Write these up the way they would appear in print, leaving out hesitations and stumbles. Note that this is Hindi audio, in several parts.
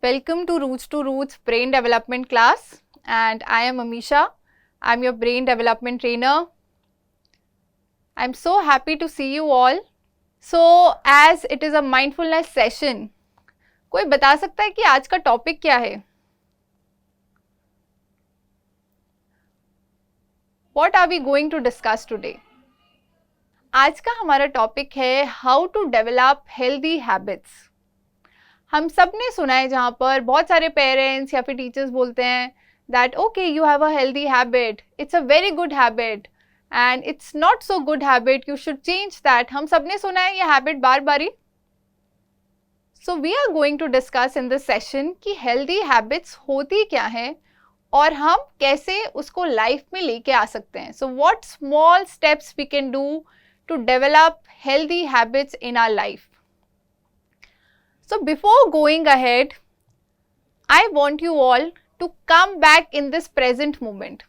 Welcome to Roots Brain Development class, and I am Amisha. I'm your brain development trainer. I'm so happy to see you all. So, as it is a mindfulness session, कोई बता सकता है कि आज का टॉपिक क्या है? What are we going to discuss today? आज का हमारा टॉपिक है how to develop healthy habits. हम सब ने सुना है जहाँ पर बहुत सारे पेरेंट्स या फिर टीचर्स बोलते हैं that okay you have a healthy habit, it's a very good habit and it's not so good habit, you should change that. हम सब ने सुना है ये हैबिट बार बारी. So we are going to discuss in this session कि हेल्दी हैबिट्स होती क्या है और हम कैसे उसको लाइफ में लेके आ सकते हैं. So what small steps we can do to develop healthy habits in our life. So before going ahead, I want you all to come back in this present moment.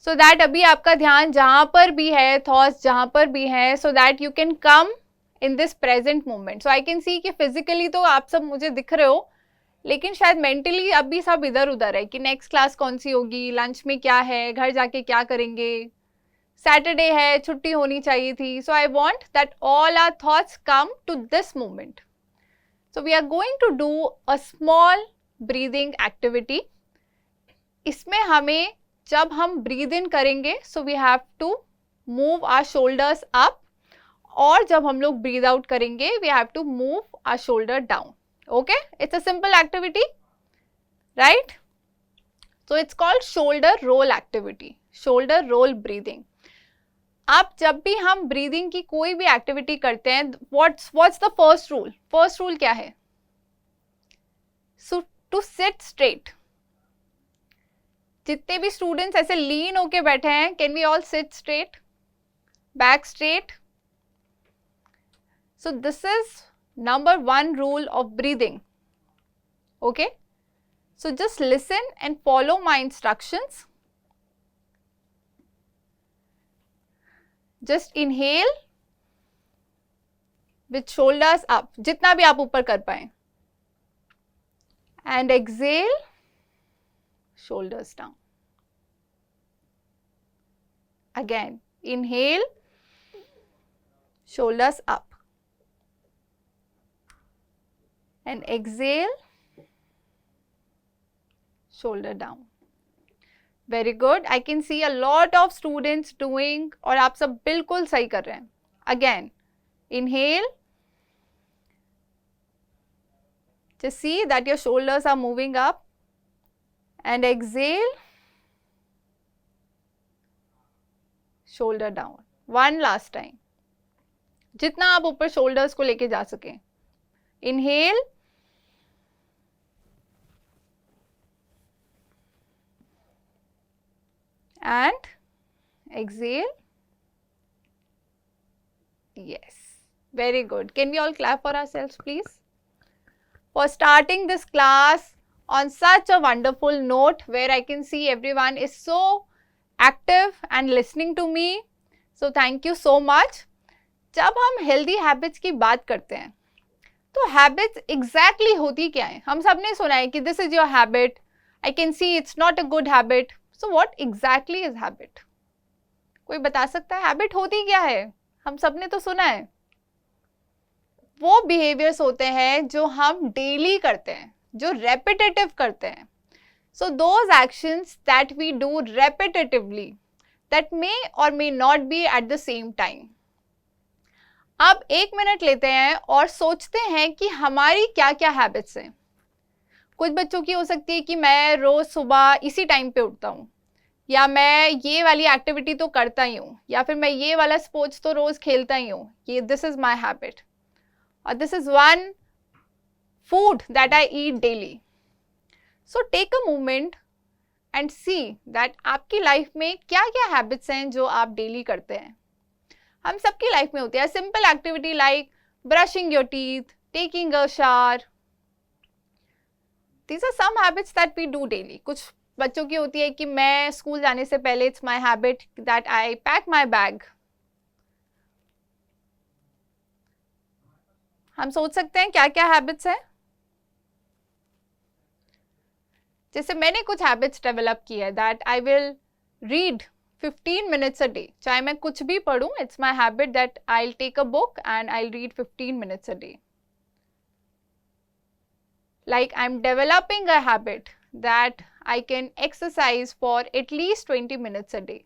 So that अभी आपका ध्यान जहाँ पर भी है, thoughts जहाँ पर भी है, so that you can come in this present moment. So I can see कि physically तो आप सब मुझे दिख रहे हो, लेकिन शायद mentally अभी सब इधर उधर है कि next class कौन सी होगी, lunch में क्या है, घर जाके क्या करेंगे, Saturday है, छुट्टी होनी चाहिए थी. So I want that all our thoughts come to this moment. So we are going to do a small breathing activity. इसमें हमें जब हम breathe in करेंगे, so we have to move our shoulders up, और जब हम लोग breathe out करेंगे, we have to move our shoulder down. Okay? It's a simple activity, right? So it's called shoulder roll activity, shoulder roll breathing. आप जब भी हम ब्रीदिंग की कोई भी एक्टिविटी करते हैं, what's the first rule? First rule क्या है? So to sit straight. जितने भी स्टूडेंट्स ऐसे लीन होके बैठे हैं, can we all sit straight, back straight? So this is number 1 rule of breathing. Okay, so just listen and follow my instructions. Just inhale with shoulders up, जितना भी आप ऊपर कर पाए, and exhale, shoulders down. Again, inhale, shoulders up, and exhale, shoulder down. Very good. I can see a lot of students doing, और आप सब बिल्कुल सही कर रहे हैं. Again, inhale. Just see that your shoulders are moving up, and exhale, shoulder down. One last time. जितना आप ऊपर shoulders को लेके जा सकें. Inhale. And exhale. Yes, very good. Can we all clap for ourselves, please, for starting this class on such a wonderful note where I can see everyone is so active and listening to me. So thank you so much. जब हम healthy habits की बात करते हैं, तो habits exactly होती क्या है? हम सब ने सुना है कि this is your habit. I can see it's not a good habit. So what exactly is habit? कोई बता सकता है हैबिट होती क्या है? हम सब ने तो सुना है. वो बिहेवियर्स होते हैं जो हम डेली करते हैं, जो रेपिटेटिव करते हैं. So those actions that we do repetitively that may or may not be at the same time. अब 1 मिनट लेते हैं और सोचते हैं कि हमारी क्या क्या हैबिट्स हैं. कुछ बच्चों की हो सकती है कि मैं रोज सुबह इसी टाइम पे उठता हूँ, या मैं ये वाली एक्टिविटी तो करता ही हूँ, या फिर मैं ये वाला स्पोर्ट्स तो रोज खेलता ही हूँ. ये दिस इज माई हैबिट, और this is one food that I eat daily. So take a moment and see that आपकी लाइफ में क्या क्या हैबिट्स हैं जो आप डेली करते हैं. हम सबकी लाइफ में होती है simple activity like brushing your teeth, taking a shower. These are some habits that we do daily. कुछ बच्चों की होती है कि मैं स्कूल जाने से पहले it's my habit that I pack my bag. हम सोच सकते हैं क्या क्या हैबिट्स हैं. जैसे मैंने कुछ हैबिट्स डेवलप की है that I will read 15 minutes a day. चाहे मैं कुछ भी पढ़ूं, it's my habit that I'll take a book and I'll read 15 minutes a day. Like I'm developing a habit that I can exercise for at least 20 minutes a day.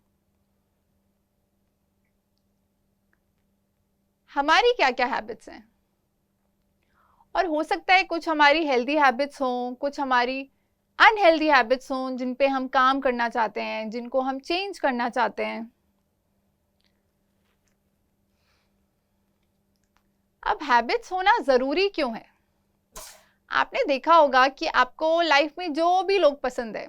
हमारी क्या क्या हैबिट्स हैं, और हो सकता है कुछ हमारी हेल्दी हैबिट्स हों, कुछ हमारी अनहेल्दी हैबिट्स हों जिन पे हम काम करना चाहते हैं, जिनको हम चेंज करना चाहते हैं. अब हैबिट्स होना ज़रूरी क्यों है? आपने देखा होगा कि आपको लाइफ में जो भी लोग पसंद है,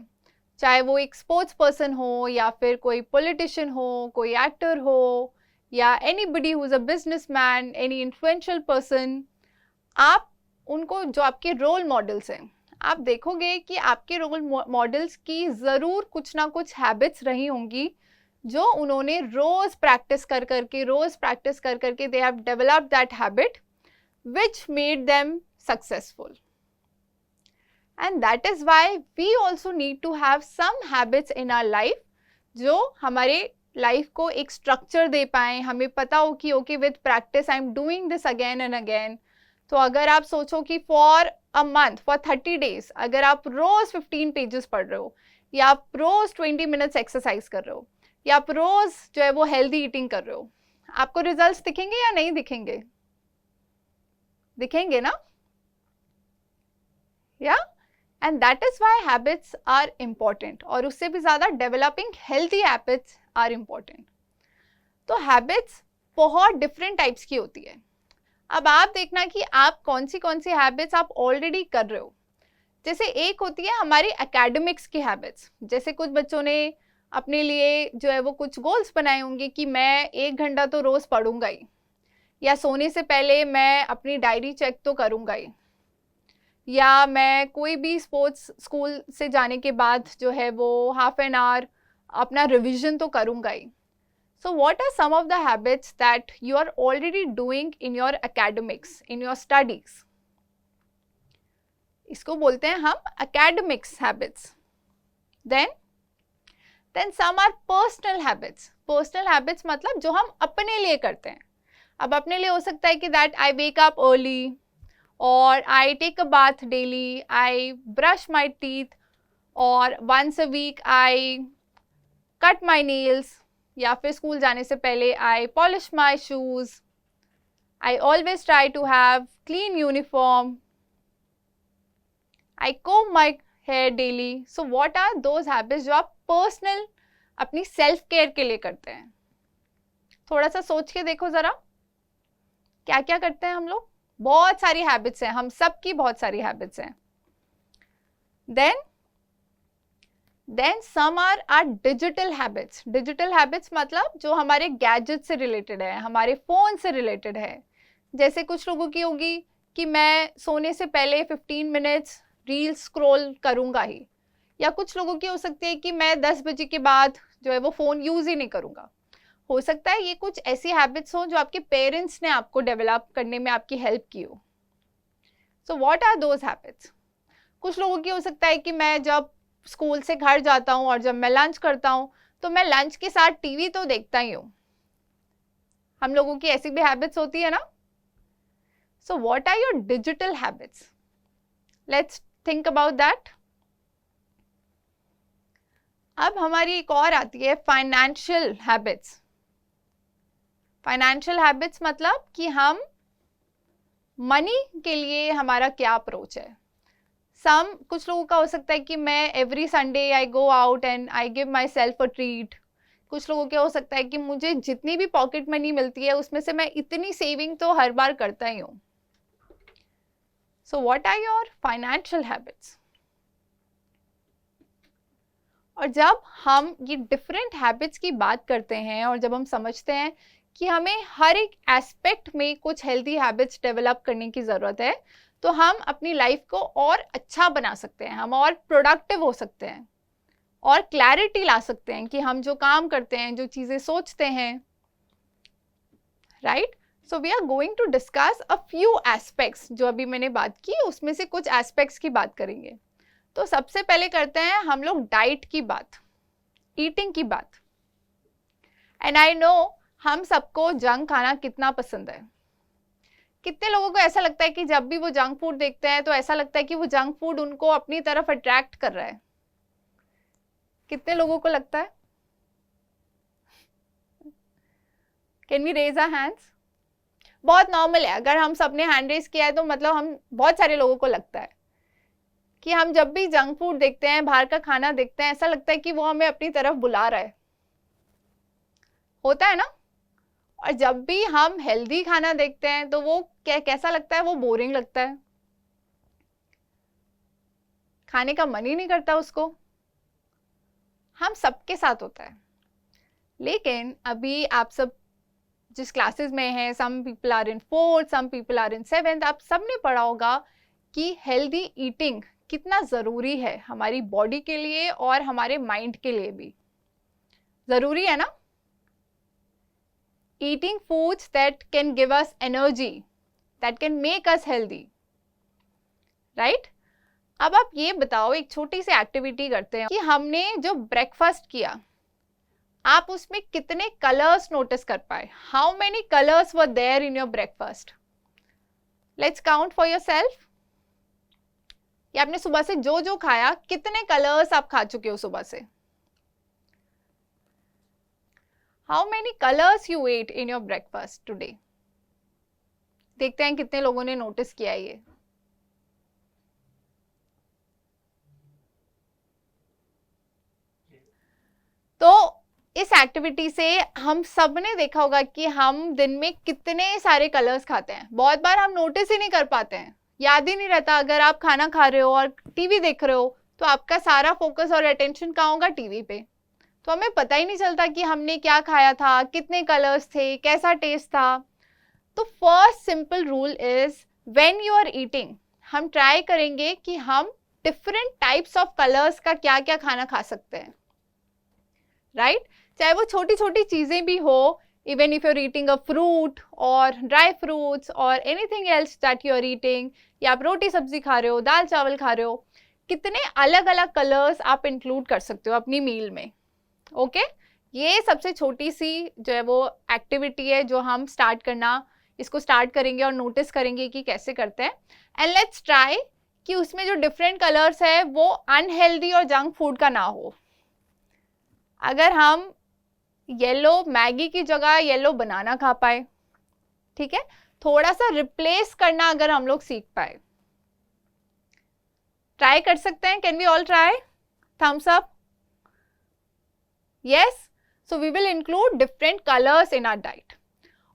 चाहे वो एक स्पोर्ट्स पर्सन हो या फिर कोई पॉलिटिशियन हो, कोई एक्टर हो, या anybody who is a businessman, any influential person, आप उनको जो आपके रोल मॉडल्स हैं, आप देखोगे कि आपके रोल मॉडल्स की ज़रूर कुछ ना कुछ हैबिट्स रही होंगी जो उन्होंने रोज़ प्रैक्टिस कर करके they have developed that habit which made them successful. And that is why we also need to have some habits in our life जो हमारे लाइफ को एक स्ट्रक्चर दे पाएँ. हमें पता हो कि okay with practice I am doing this again and again. तो अगर आप सोचो कि for a month, for 30 days, अगर आप रोज 15 पेजेस पढ़ रहे हो, या आप रोज 20 मिनट्स एक्सरसाइज कर रहे हो, या आप रोज जो है वो हेल्दी ईटिंग कर रहे हो, आपको रिजल्ट्स दिखेंगे या नहीं दिखेंगे? दिखेंगे ना? या and that is why habits are important, और उससे भी ज़्यादा developing healthy habits are important. तो हैबिट्स बहुत डिफरेंट टाइप्स की होती है. अब आप देखना कि आप कौन सी हैबिट्स आप ऑलरेडी कर रहे हो. जैसे एक होती है हमारी एकेडमिक्स की हैबिट्स. जैसे कुछ बच्चों ने अपने लिए जो है वो कुछ गोल्स बनाए होंगे कि मैं 1 घंटा तो रोज़ पढ़ूंगा ही, या सोने से पहले मैं अपनी डायरी चेक तो करूंगा ही, या मैं कोई भी स्पोर्ट्स स्कूल से जाने के बाद जो है वो हाफ एन आवर अपना रिविजन तो करूंगा ही. So what are some of the habits that you are already doing in your academics, in your studies? इसको बोलते हैं हम academics habits. Then some are personal habits. Personal habits मतलब जो हम अपने लिए करते हैं. अब अपने लिए हो सकता है कि that I wake up early, or I take a bath daily, I brush my teeth, or once a week I cut my nails, या फिर स्कूल जाने से पहले I polish my shoes, I always try to have clean uniform, I comb my hair daily. So what are those habits जो आप पर्सनल अपनी सेल्फ केयर के लिए करते हैं? थोड़ा सा सोच के देखो ज़रा, क्या क्या करते हैं हम लोग. बहुत सारी हैबिट्स हैं, हम सबकी बहुत सारी हैबिट्स हैं. Then some are our digital habits. Digital habits मतलब जो हमारे गैजेट से रिलेटेड है, हमारे फ़ोन से रिलेटेड है. जैसे कुछ लोगों की होगी कि मैं सोने से पहले 15 मिनट्स रील स्क्रॉल करूँगा ही, या कुछ लोगों की हो सकती है कि मैं 10 बजे के बाद जो है वो फ़ोन यूज़ ही नहीं करूँगा. हो सकता है ये कुछ ऐसी हैबिट्स हों जो आपके पेरेंट्स ने आपको डेवलप करने में आपकी हेल्प की हो. So what are those habits? कुछ लोगों की हो सकता है कि मैं जब स्कूल से घर जाता हूँ और जब मैं लंच करता हूँ तो मैं लंच के साथ टीवी तो देखता ही हूँ. हम लोगों की ऐसी भी हैबिट्स होती है ना. So what are your digital habits? Let's think about that. अब हमारी एक और आती है फाइनेंशियल हैबिट्स. फाइनेंशियल हैबिट्स मतलब कि हम मनी के लिए हमारा क्या अप्रोच है. कुछ लोगों का हो सकता है कि मैं every Sunday I go out and I give my self a treat. कुछ लोगों के हो सकता है कि मुझे जितनी भी पॉकेट मनी मिलती है उसमें से मैं इतनी सेविंग तो हर बार करता ही हूँ. So what are your financial habits? और जब हम ये डिफरेंट हैबिट्स की बात करते हैं और जब हम समझते हैं कि हमें हर एक एस्पेक्ट में कुछ हेल्दी हैबिट्स डेवलप करने की ज़रूरत है, तो हम अपनी लाइफ को और अच्छा बना सकते हैं, हम और प्रोडक्टिव हो सकते हैं, और क्लैरिटी ला सकते हैं कि हम जो काम करते हैं, जो चीज़ें सोचते हैं. Right. So we are going to discuss a few aspects. जो अभी मैंने बात की उसमें से कुछ एस्पेक्ट्स की बात करेंगे. तो सबसे पहले करते हैं हम लोग डाइट की बात, ईटिंग की बात। एंड आई नो हम सबको जंक खाना कितना पसंद है। कितने लोगों को ऐसा लगता है कि जब भी वो जंक फूड देखते हैं तो ऐसा लगता है कि वो जंक फूड उनको अपनी तरफ अट्रैक्ट कर रहा है? कितने लोगों को लगता है? Can we raise our hands? बहुत नॉर्मल है, अगर हम सबने हैंड रेज किया है तो मतलब हम बहुत सारे लोगों को लगता है कि हम जब भी जंक फूड देखते हैं, बाहर का खाना देखते हैं, ऐसा लगता है कि वो हमें अपनी तरफ बुला रहा है। होता है ना? और जब भी हम हेल्दी खाना देखते हैं तो वो कैसा लगता है? वो बोरिंग लगता है, खाने का मन ही नहीं करता उसको। हम सबके साथ होता है। लेकिन अभी आप सब जिस क्लासेस में हैं, some people are in 4th, some people are in 7th, आप सबने पढ़ा होगा कि हेल्दी ईटिंग कितना ज़रूरी है हमारी बॉडी के लिए और हमारे माइंड के लिए भी। ज़रूरी है ना? Eating foods that can give us energy, that can make us healthy, right? अब आप ये बताओ, एक छोटी सी एक्टिविटी करते हैं कि हमने जो ब्रेकफास्ट किया, आप उसमें कितने कलर्स नोटिस कर पाए? How many colours were there in your breakfast? Let's count for yourself. या आपने सुबह से जो जो खाया, कितने कलर्स आप खा चुके हो सुबह से? How many colours you ate in your breakfast today? देखते हैं कितने लोगों ने नोटिस किया ये। तो इस एक्टिविटी से हम सब ने देखा होगा कि हम दिन में कितने सारे कलर्स खाते हैं। बहुत बार हम नोटिस ही नहीं कर पाते हैं, याद ही नहीं रहता। अगर आप खाना खा रहे हो और टीवी देख रहे हो तो आपका सारा फोकस और अटेंशन कहाँ होगा? टीवी पे। तो हमें पता ही नहीं चलता कि हमने क्या खाया था, कितने कलर्स थे, कैसा टेस्ट था। तो first simple rule is when you are eating, हम ट्राई करेंगे कि हम डिफरेंट टाइप्स ऑफ कलर्स का क्या क्या खाना खा सकते हैं, राइट? चाहे वो छोटी छोटी चीजें भी हो, even if you are eating a fruit और ड्राई फ्रूट्स और anything else that you are eating, या आप रोटी सब्जी खा रहे हो, दाल चावल खा रहे हो, कितने अलग अलग कलर्स आप इंक्लूड कर सकते हो अपनी मील में। ओके ये सबसे छोटी सी जो है वो एक्टिविटी है जो हम इसको स्टार्ट करेंगे और नोटिस करेंगे कि कैसे करते हैं। एंड लेट्स ट्राई कि उसमें जो डिफरेंट कलर्स है वो अनहेल्दी और जंक फूड का ना हो। अगर हम येलो मैगी की जगह येलो बनाना खा पाए, ठीक है, थोड़ा सा रिप्लेस करना अगर हम लोग सीख पाए, ट्राई कर सकते हैं। Can we all try? Thumbs up. Yes, so we will include different colours in our diet.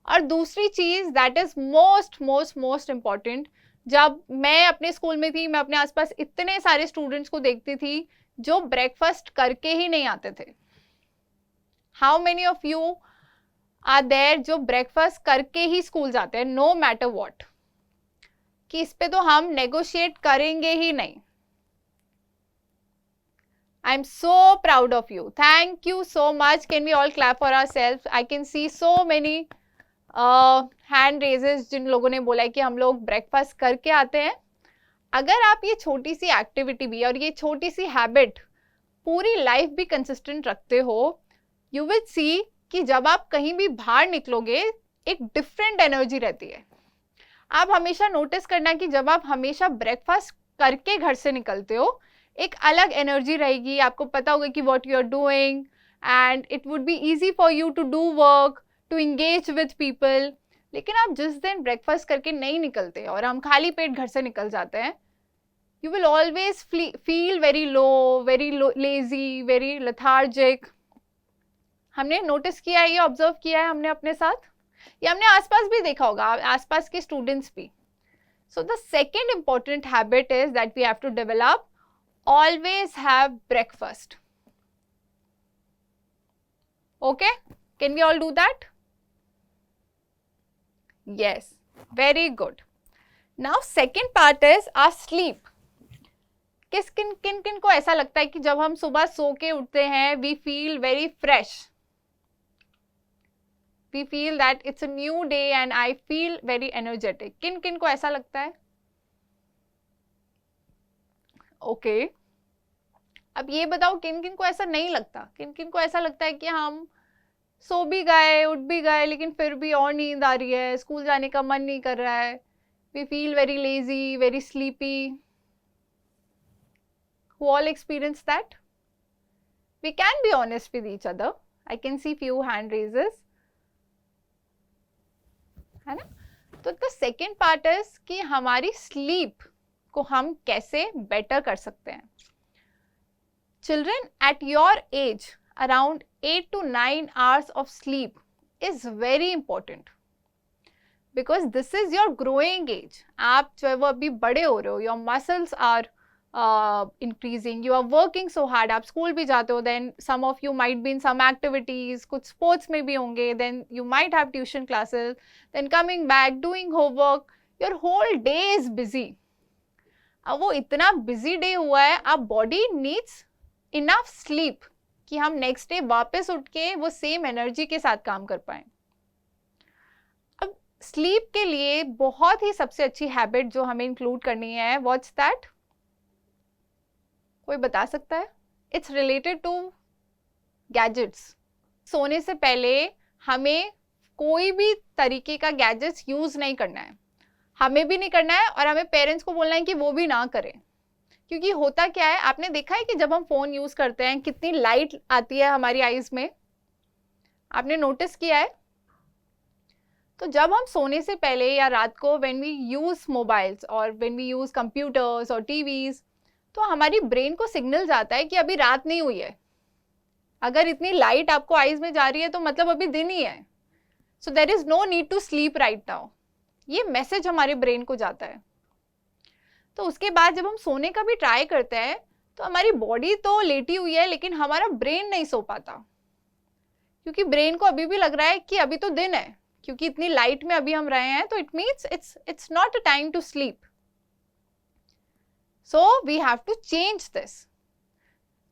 और दूसरी चीज that is most most most important, जब मैं अपने स्कूल में थी, मैं अपने आसपास इतने सारे स्टूडेंट्स को देखती थी जो ब्रेकफास्ट करके ही नहीं आते थे। How many of you are there जो ब्रेकफास्ट करके ही स्कूल जाते हैं, नो मैटर व्हाट, कि इस पे तो हम नेगोशिएट करेंगे ही नहीं। I am so proud of you, thank you so much. Can we all clap for ourselves? I can see so many hand raises जिन लोगों ने बोला है कि हम लोग ब्रेकफास्ट करके आते हैं। अगर आप ये छोटी सी एक्टिविटी भी और ये छोटी सी हैबिट पूरी लाइफ भी कंसिस्टेंट रखते हो, यू विल सी कि जब आप कहीं भी बाहर निकलोगे एक डिफरेंट एनर्जी रहती है। आप हमेशा नोटिस करना कि जब आप हमेशा ब्रेकफास्ट करके घर से निकलते हो, एक अलग एनर्जी रहेगी। आपको पता होगा कि what you are doing and it would be easy for you to do work, to engage with people. लेकिन आप जिस दिन ब्रेकफास्ट करके नहीं निकलते और हम खाली पेट घर से निकल जाते हैं, you will always feel very low, very lazy, very lethargic. हमने नोटिस किया है, ये ऑब्जर्व किया है हमने अपने साथ, या हमने आसपास भी देखा होगा, आसपास के स्टूडेंट्स भी। So the second important habit is that we have to develop, always have breakfast. Okay? Can we all do that? Yes, very good. Now second part is our sleep. किन किन को ऐसा लगता है कि जब हम सुबह सो के उठते हैं we feel very fresh, we feel that it's a new day and I feel very energetic? किन किन को ऐसा लगता है? ओके अब ये बताओ किन किन को ऐसा नहीं लगता, किन किन को ऐसा लगता है कि हम सो भी गए, उठ भी गए, लेकिन फिर भी और नींद आ रही है, स्कूल जाने का मन नहीं कर रहा है, we feel very lazy, very sleepy. Who all experience that? We can be honest with each other. I can see few hand raises. है ना? तो the second part is कि हमारी sleep को हम कैसे better कर सकते हैं. Children at your age, around 8 to 9 hours of sleep is very important. Because this is your growing age. आप जो है वो अभी बड़े हो रहे हो, your muscles are increasing, you are working so hard, आप स्कूल भी जाते हो, then some of you might be in some activities, कुछ sports में भी होंगे, then you might have tuition classes, then coming back, doing homework, your whole day is busy. अब वो इतना busy day हुआ है, अब body needs enough sleep कि हम next day वापस उठ के वो same energy के साथ काम कर पाएं. अब sleep के लिए बहुत ही सबसे अच्छी habit जो हमें include करनी है, what's that? कोई बता सकता है? It's related to gadgets. सोने से पहले हमें कोई भी तरीके का गैजेट्स यूज नहीं करना है, हमें भी नहीं करना है और हमें पेरेंट्स को बोलना है कि वो भी ना करें. क्योंकि होता क्या है, आपने देखा है कि जब हम फोन यूज करते हैं कितनी लाइट आती है हमारी आईज में, आपने नोटिस किया है? तो जब हम सोने से पहले या रात को व्हेन वी यूज मोबाइल्स और व्हेन वी यूज कंप्यूटर्स और टीवीज, तो हमारी ब्रेन को सिग्नल जाता है कि अभी रात नहीं हुई है. अगर इतनी लाइट आपको आईज में जा रही है तो मतलब अभी दिन ही है. So there is no need to sleep right now. ये मैसेज हमारे ब्रेन को जाता है. तो उसके बाद जब हम सोने का भी ट्राई करते हैं तो हमारी बॉडी तो लेटी हुई है लेकिन हमारा ब्रेन नहीं सो पाता, क्योंकि ब्रेन को अभी भी लग रहा है कि अभी तो दिन है, क्योंकि इतनी लाइट में अभी हम रहे हैं. तो it means it's not a time to sleep. So we have to change this.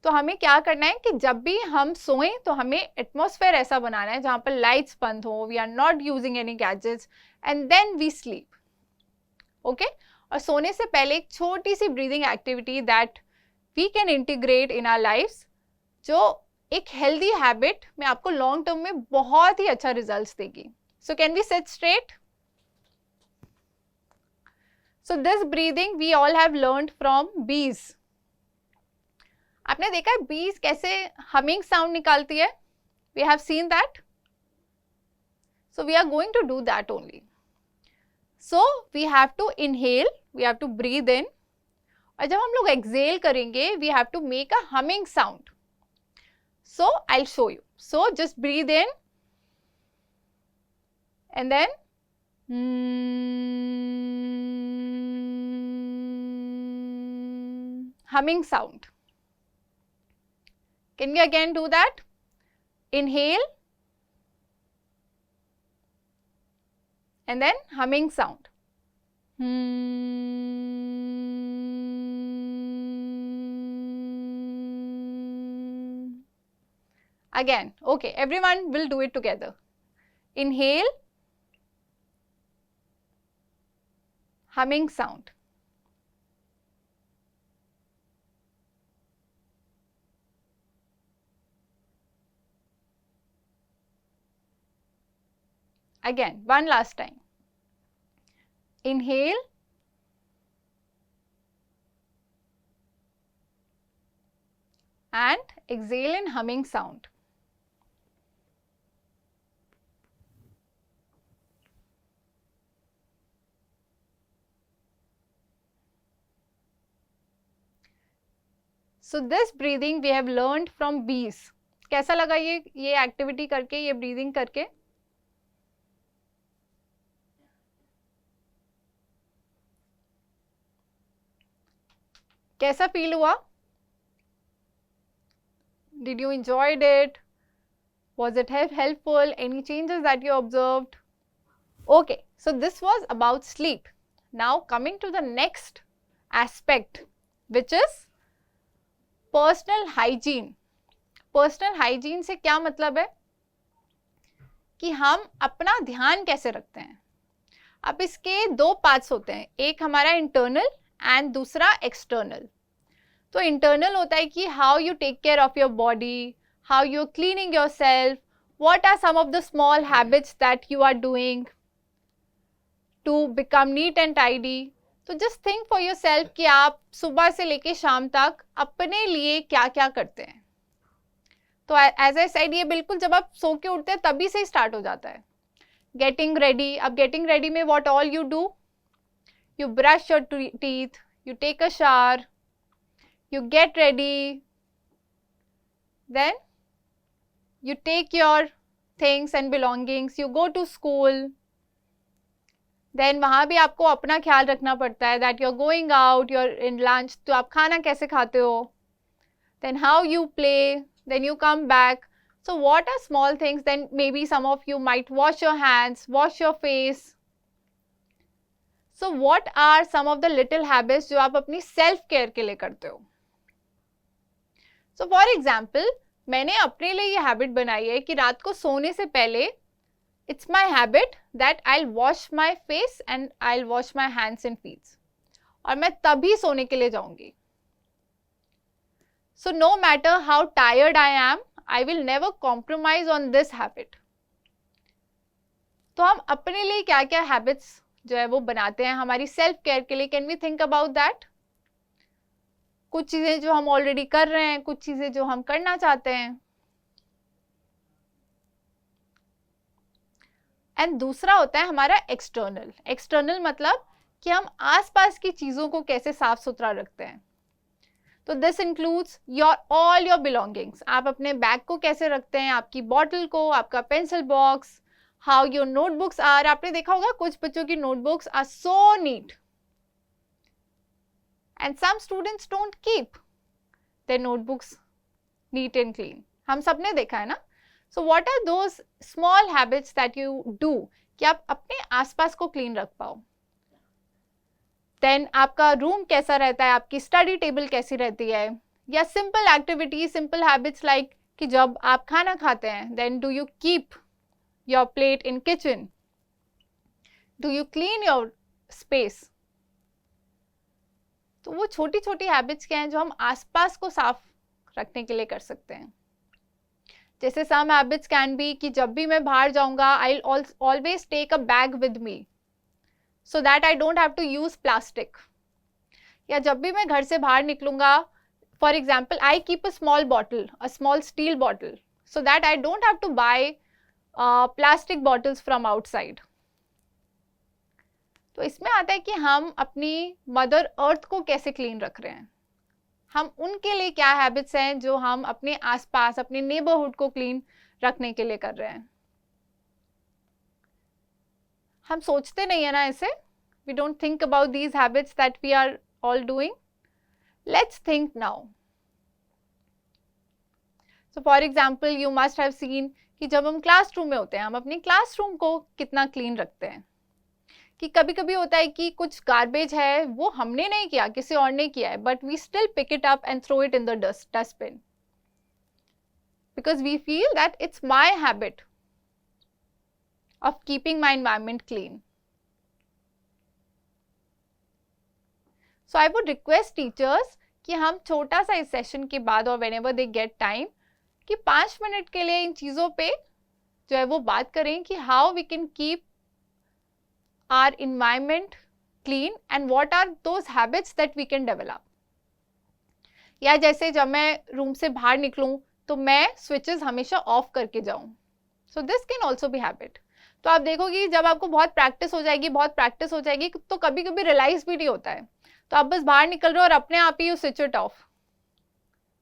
तो हमें क्या करना है कि जब भी हम सोएं तो हमें एटमॉस्फेयर ऐसा बनाना है जहां पर लाइट्स बंद हो, we are not using any gadgets and then we sleep. Okay? और सोने से पहले एक छोटी सी breathing activity that we can integrate in our lifes, जो एक हेल्दी हैबिट में आपको लॉन्ग टर्म में बहुत ही अच्छा रिजल्ट्स देगी. So can we sit straight? So this breathing we all have learned from bees. आपने देखा है bees कैसे humming sound निकालती है? We have seen that. So we are going to do that only. So we have to inhale, we have to breathe in. और जब हम लोग exhale करेंगे, we have to make a humming sound. So I'll show you. So just breathe in and then humming sound. Can we again do that? Inhale and then humming sound. Again, okay, everyone will do it together. Inhale, humming sound. Again, one last time. Inhale and exhale in humming sound. So this breathing we have learned from bees. कैसा लगा ये एक्टिविटी करके, ये ब्रीदिंग करके? कैसा फील हुआ? Did you enjoyed it? Was it helpful? Any changes that you observed? Okay, so this was about sleep. Now coming to the next aspect, which is personal hygiene. Personal hygiene से क्या मतलब है कि हम अपना ध्यान कैसे रखते हैं. अब इसके दो पार्ट्स होते हैं, एक हमारा इंटरनल एंड दूसरा एक्सटर्नल. तो इंटरनल होता है कि how you take care of your body, how you are cleaning yourself, what are some of the small habits that you are doing to become neat and tidy. तो just think for yourself कि आप सुबह से लेके शाम तक अपने लिए क्या क्या करते हैं. तो as I said, ये बिल्कुल जब आप सो के उठते हैं तभी से ही स्टार्ट हो जाता है. Getting ready. अब getting ready में what all you do? You brush your teeth, you take a shower, you get ready, then you take your things and belongings, you go to school. Then वहाँ भी आपको अपना ख्याल रखना पड़ता है that you're going out, you're in lunch, तो आप खाना कैसे खाते हो. Then how you play, then you come back. So what are small things? Then maybe some of you might wash your hands, wash your face. So what are some of the little habits जो आप अपनी self care के लिए करते हो? So for example, मैंने अपने लिए ये हैबिट बनाई है कि रात को सोने से पहले it's my habit that I'll wash my face and I'll wash my hands and feet. और मैं तभी सोने के लिए जाऊंगी. So no matter how tired I am, I will never compromise on this habit. तो हम अपने लिए क्या क्या हैबिट्स जो है वो बनाते हैं हमारी सेल्फ केयर के लिए. Can we think about that? कुछ चीजें जो हम ऑलरेडी कर रहे हैं, कुछ चीजें जो हम करना चाहते हैं. एंड दूसरा होता है हमारा एक्सटर्नल. एक्सटर्नल मतलब कि हम आसपास की चीजों को कैसे साफ सुथरा रखते हैं. तो this includes your all your belongings. आप अपने बैग को कैसे रखते हैं, आपकी बॉटल को, आपका pencil box, how your notebooks are. आपने देखा होगा कुछ बच्चों की notebooks are so neat and some students don't keep their notebooks neat and clean. हम सबने देखा है ना. So what are those small habits that you do कि आप अपने आसपास को क्लीन रख पाओ. Then आपका रूम कैसा रहता है, आपकी स्टडी टेबल कैसी रहती है, या simple activity, simple habits like कि जब आप खाना खाते हैं then do you keep your plate in kitchen, do you clean your space. तो वो छोटी छोटी हैबिट्स क्या हैं जो हम आसपास को साफ रखने के लिए कर सकते हैं. जैसे सम हैबिट्स कैन बी कि जब भी मैं बाहर जाऊंगा I always take a bag with me so that I don't have to use plastic. या जब भी मैं घर से बाहर निकलूंगा, for example I keep a small bottle, a small steel bottle, so that I don't have to buy plastic bottles from outside. तो इसमें आता है कि हम अपनी मदर अर्थ को कैसे क्लीन रख रहे हैं. हम उनके लिए क्या हैबिट्स हैं जो हम अपने आसपास, अपने नेबरहुड को क्लीन रखने के लिए कर रहे हैं. हम सोचते नहीं है ना ऐसे. We don't think about these habits that we are all doing. Let's think now. So for example you must have seen कि जब हम क्लासरूम में होते हैं हम अपनी क्लासरूम को कितना क्लीन रखते हैं. कि कभी कभी होता है कि कुछ गार्बेज है वो हमने नहीं किया, किसी और ने किया है, but we still pick it up and throw it in the dustbin because we feel that it's my habit of keeping my environment clean. So I would request teachers कि हम छोटा सा इस सेशन के बाद और व्हेनेवर दे गेट टाइम कि 5 मिनट के लिए इन चीज़ों पे जो है वो बात करें कि how we can keep our environment clean and what are those habits that we can develop. या जैसे जब मैं रूम से बाहर निकलूं तो मैं स्विचेस हमेशा ऑफ करके जाऊं. So this can also be habit. तो आप देखोगे जब आपको बहुत प्रैक्टिस हो जाएगी तो कभी कभी रियलाइज भी नहीं होता है. तो आप बस बाहर निकल रहे हो और अपने आप ही you switch it off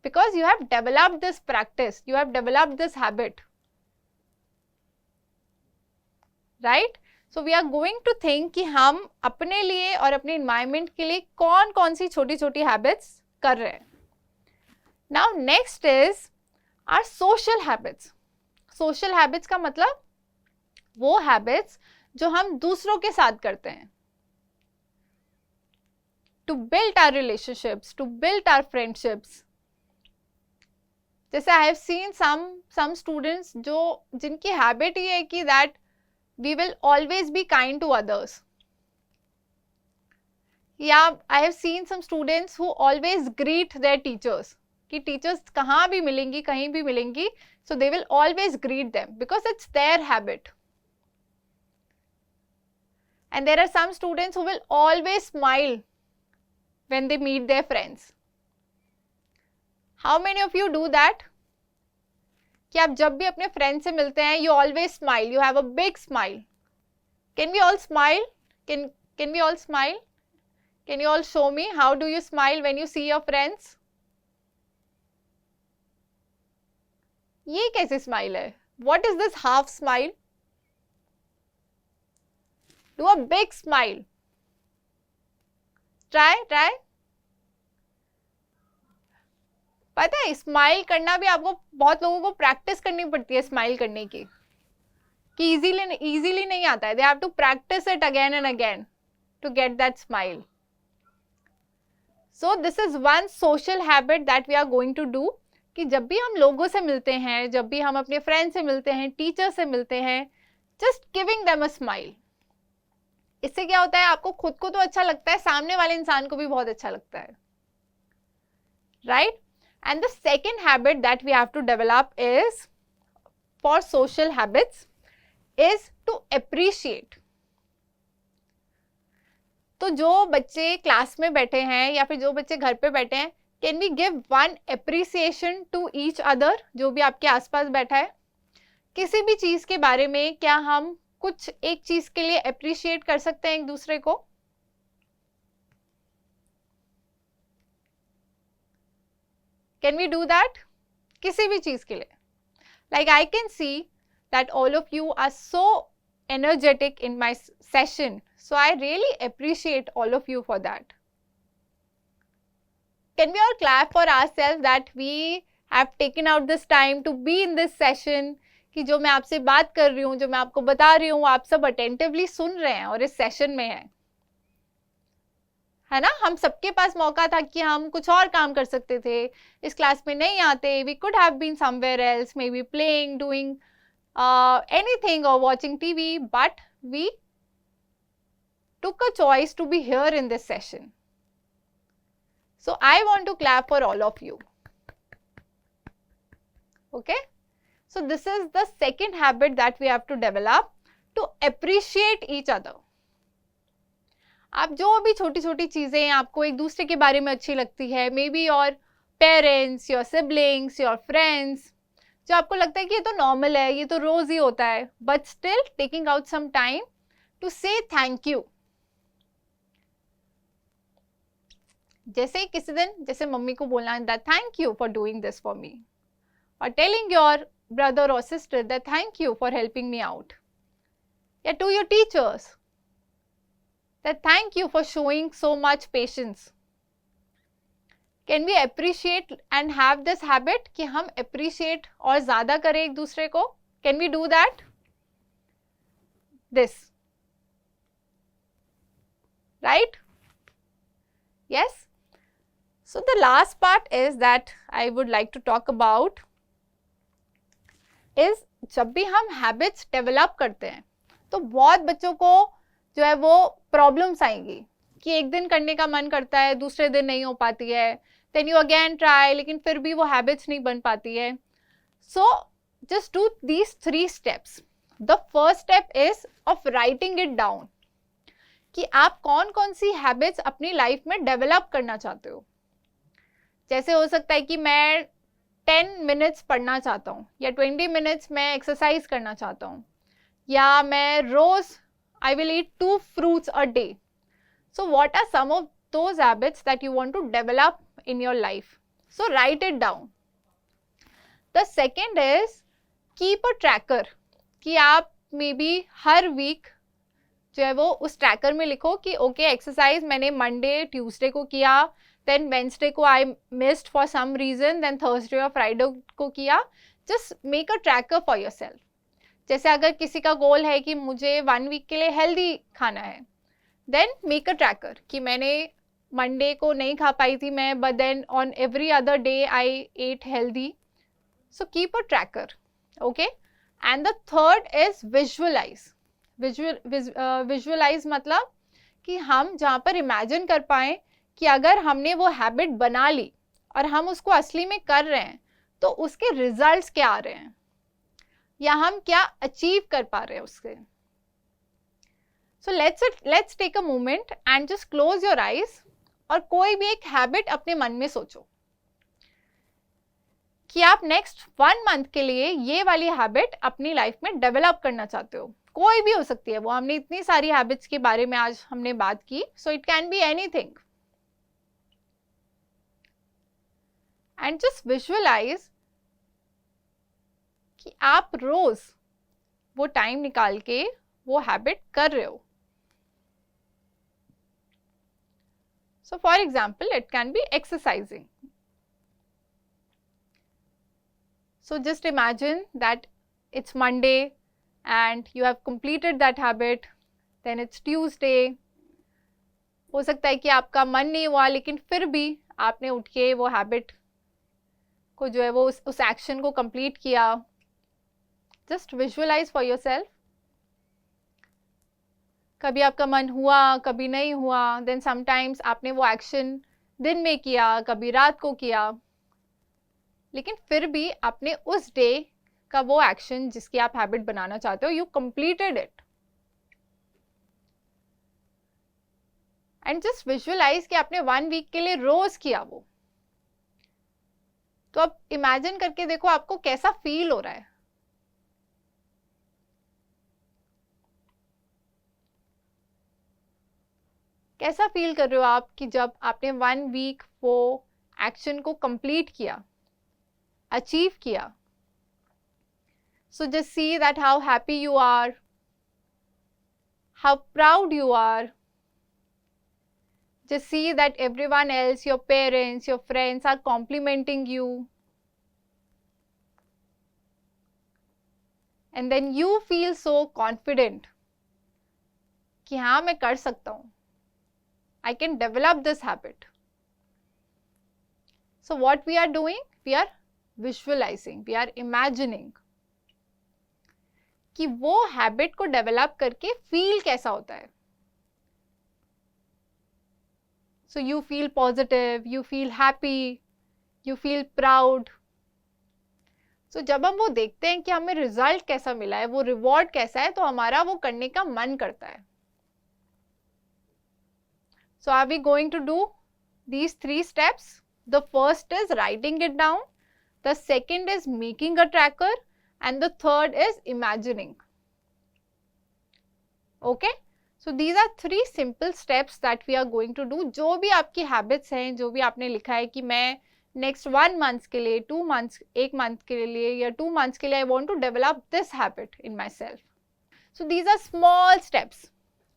because you have developed this practice, you have developed this habit, right. So we are going to think कि हम अपने लिए और अपने इन्वायरमेंट के लिए कौन कौन सी छोटी छोटी हैबिट्स कर रहे हैं. Now next is our social habits. Social habits का मतलब वो हैबिट्स जो हम दूसरों के साथ करते हैं to build our relationships, to build our friendships. जैसे I have seen some students जो जिनकी हैबिट ये है कि that we will always be kind to others. या I have seen some students who always greet their teachers, कि टीचर्स कहाँ भी मिलेंगी, कहीं भी मिलेंगी, so they will always greet them because it's their habit. And there are some students who will always smile when they meet their friends. How many of you do that? कि आप जब भी अपने फ्रेंड से मिलते हैं, you always smile, you have a big smile. Can we all smile? Can we all smile? Can you all show me how do you smile when you see your friends? ये कैसे स्माइल है? What is this half smile? Do a big smile. Try. पता है स्माइल करना भी आपको, बहुत लोगों को प्रैक्टिस करनी पड़ती है स्माइल करने की, कि इजीली नहीं आता है. They have to practise it again and again to get that smile. So this is one social habit that we are going to do, कि जब भी हम लोगों से मिलते हैं, जब भी हम अपने फ्रेंड से मिलते हैं, टीचर से मिलते हैं, just giving them a smile. इससे क्या होता है, आपको खुद को तो अच्छा लगता है, सामने वाले इंसान को भी बहुत अच्छा लगता है, right? And the second habit that we have to develop is, for social habits, is to appreciate. तो जो बच्चे क्लास में बैठे हैं या फिर जो बच्चे घर पे बैठे हैं, can we give one appreciation to each other? जो भी आपके आसपास बैठा है, किसी भी चीज के बारे में क्या हम कुछ एक चीज के लिए अप्रिशिएट कर सकते हैं एक दूसरे को? Can we do that? किसी भी चीज के लिए. Like I can see that all of you are so energetic in my session, so I really appreciate all of you for that. Can we all clap for ourselves that we have taken out this time to be in this session? कि जो मैं आपसे बात कर रही हूँ, जो मैं आपको बता रही हूँ, आप सब अटेंटिवली सुन रहे हैं और इस सेशन में हैं, है ना? हम सबके पास मौका था कि हम कुछ और काम कर सकते थे, इस क्लास में नहीं आते. We could have been somewhere else, maybe playing, doing anything और watching TV, but we took a choice to be here in this session. So I want to clap for all of you. Okay? So this is the second habit that we have to develop, to appreciate each other. आप जो भी छोटी छोटी चीजें आपको एक दूसरे के बारे में अच्छी लगती है, may be your parents, your siblings, your friends, जो आपको लगता है कि ये तो नॉर्मल है, ये तो रोज ही होता है, but still taking out some time to say thank you. जैसे किसी दिन जैसे मम्मी को बोलना that thank you for doing this for me, और टेलिंग योर ब्रदर और sister that thank you for helping me out, या to your teachers that thank you for showing so much patience. Can we appreciate and have this habit कि हम appreciate और ज़्यादा करें एक दूसरे को? Can we do that? This. Right? Yes? So the last part is that I would like to talk about is जब भी हम habits develop करते हैं, तो बहुत बच्चों को जो है वो प्रॉब्लम्स आएंगी कि एक दिन करने का मन करता है, दूसरे दिन नहीं हो पाती है, देन यू अगेन ट्राई, लेकिन फिर भी वो हैबिट्स नहीं बन पाती है. So just do these 3 steps. The first step is of writing it down, कि आप कौन कौन सी हैबिट्स अपनी लाइफ में डेवलप करना चाहते हो. जैसे हो सकता है कि मैं 10 मिनट्स पढ़ना चाहता हूँ, या 20 मिनट्स मैं एक्सरसाइज करना चाहता हूँ, या मैं रोज I will eat 2 fruits a day. So what are some of those habits that you want to develop in your life? So write it down. The second is keep a tracker, कि आप maybe हर week जो है वो उस ट्रैकर में लिखो कि ओके एक्सरसाइज मैंने मंडे ट्यूसडे को किया, देन वेंसडे को I missed for some reason, then Thursday और फ्राइडे को किया. Just make a tracker for yourself. जैसे अगर किसी का गोल है कि मुझे 1 वीक के लिए हेल्दी खाना है, देन मेक अ ट्रैकर कि मैंने मंडे को नहीं खा पाई थी मैं, but then on every other day I ate healthy. So keep a tracker. Okay. And the third is visualise. Visualise मतलब कि हम जहाँ पर इमेजिन कर पाएं कि अगर हमने वो हैबिट बना ली और हम उसको असली में कर रहे हैं तो उसके रिजल्ट्स क्या आ रहे हैं या हम क्या अचीव कर पा रहे हैं उससे. So let's take a moment and just close your eyes और कोई भी एक हैबिट अपने मन में सोचो कि आप नेक्स्ट 1 मंथ के लिए ये वाली हैबिट अपनी लाइफ में डेवलप करना चाहते हो. कोई भी हो सकती है वो, हमने इतनी सारी हैबिट्स के बारे में आज हमने बात की, so it can be anything. And just visualise कि आप रोज वो टाइम निकाल के वो हैबिट कर रहे हो. सो for example it can B exercising. So just imagine that it's Monday and you have completed that habit, then it's Tuesday. हो सकता है कि आपका मन नहीं हुआ लेकिन फिर भी आपने उठ के वो हैबिट को जो है वो उस एक्शन को कंप्लीट किया. Just visualise for yourself. कभी आपका मन हुआ, कभी नहीं हुआ, देन समटाइम्स आपने वो एक्शन दिन में किया, कभी रात को किया, लेकिन फिर भी आपने उस डे का वो एक्शन जिसकी आप हैबिट बनाना चाहते हो, you completed it. And just visualise कि आपने 1 वीक के लिए रोज किया वो. तो अब इमेजिन करके देखो आपको कैसा फील हो रहा है. कैसा फील कर रहे हो आप कि जब आपने 1 वीक वो एक्शन को कंप्लीट किया, अचीव किया. So just see that how happy you are, how proud you are. Just see that everyone else, your parents, your friends are complimenting you. And then you feel so confident कि हाँ मैं कर सकता हूँ. I can develop this habit. So what we are doing? We are visualizing, we are imagining कि वो हैबिट को डेवलप करके फील कैसा होता है. So you feel positive, you feel happy, you feel proud. So जब हम वो देखते हैं कि हमें रिजल्ट कैसा मिला है, वो रिवॉर्ड कैसा है, तो हमारा वो करने का मन करता है. So are we going to do these 3 steps? The first is writing it down, the second is making a tracker, and the third is imagining. Okay, so these are 3 simple steps that we are going to do. जो भी आपकी habits हैं, जो भी आपने लिखा है कि मैं next 1 month के लिए, 2 months, 1 month के लिए या 2 months के लिए I want to develop this habit in myself. So these are small steps.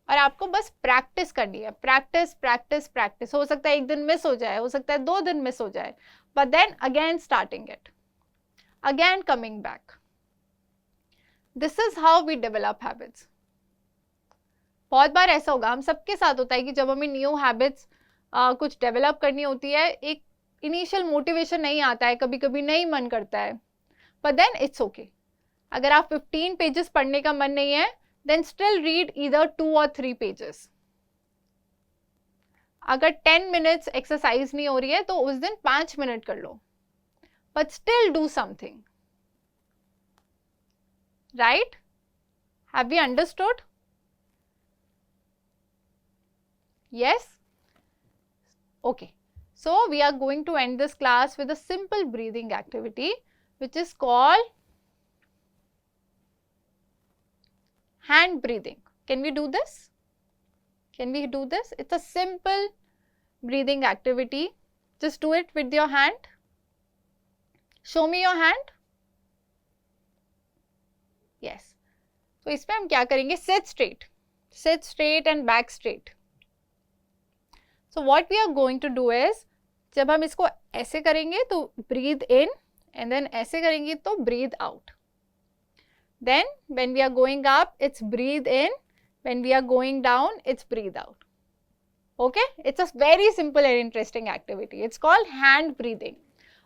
और आपको बस प्रैक्टिस करनी है. Practice practice practice. हो सकता है 1 दिन मिस हो जाए, हो सकता है 2 दिन मिस हो जाए, but then again starting it, again coming back. This is how we develop habits. बहुत बार ऐसा होगा, हम सबके साथ होता है कि जब हमें न्यू हैबिट्स कुछ डेवलप करनी होती है, एक इनिशियल मोटिवेशन नहीं आता है, कभी कभी नहीं मन करता है, but then it's okay. अगर आप 15 पेजेस पढ़ने का मन नहीं है, then still read either 2 or 3 pages. अगर 10 minutes एक्सरसाइज नहीं हो रही है तो उस दिन 5 मिनट कर लो, but still do something. Right? Have we understood? Yes? Okay. So we are going to end this class with a simple breathing activity which is called hand breathing. Can we do this? Can we do this? It's a simple breathing activity. Just do it with your hand. Show me your hand. Yes. So इसमें हम क्या करेंगे? Sit straight and back straight. So what we are going to do is, जब हम इसको ऐसे करेंगे तो breathe in and then ऐसे करेंगे तो breathe out. Then when we are going up, it's breathe in. When we are going down, it's breathe out. Okay? It's a very simple and interesting activity. It's called hand breathing.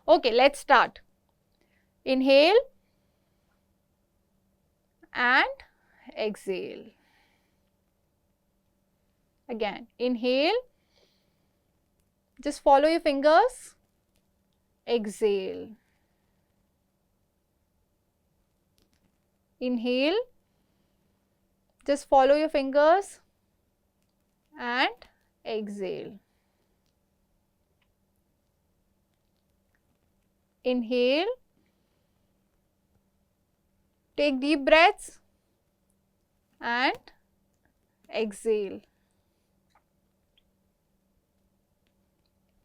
Okay, let's start. Inhale and exhale. Again, inhale. Just follow your fingers. Exhale. Inhale. Just follow your fingers and exhale. Inhale. Take deep breaths and exhale.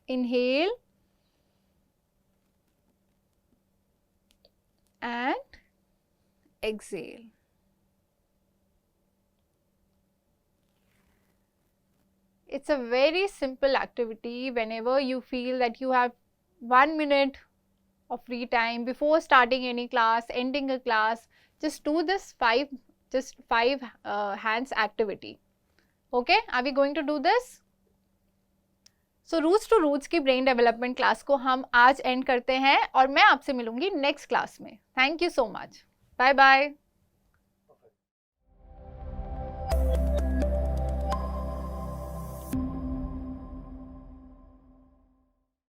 Inhale and exhale. It's a very simple activity. Whenever you feel that you have 1 minute of free time before starting any class, ending a class, just do this five hands activity. Okay, are we going to do this? So roots to roots की ब्रेन डेवलपमेंट क्लास को हम आज एंड करते हैं और मैं आपसे मिलूंगी नेक्स्ट क्लास में. Thank you so much. Bye bye.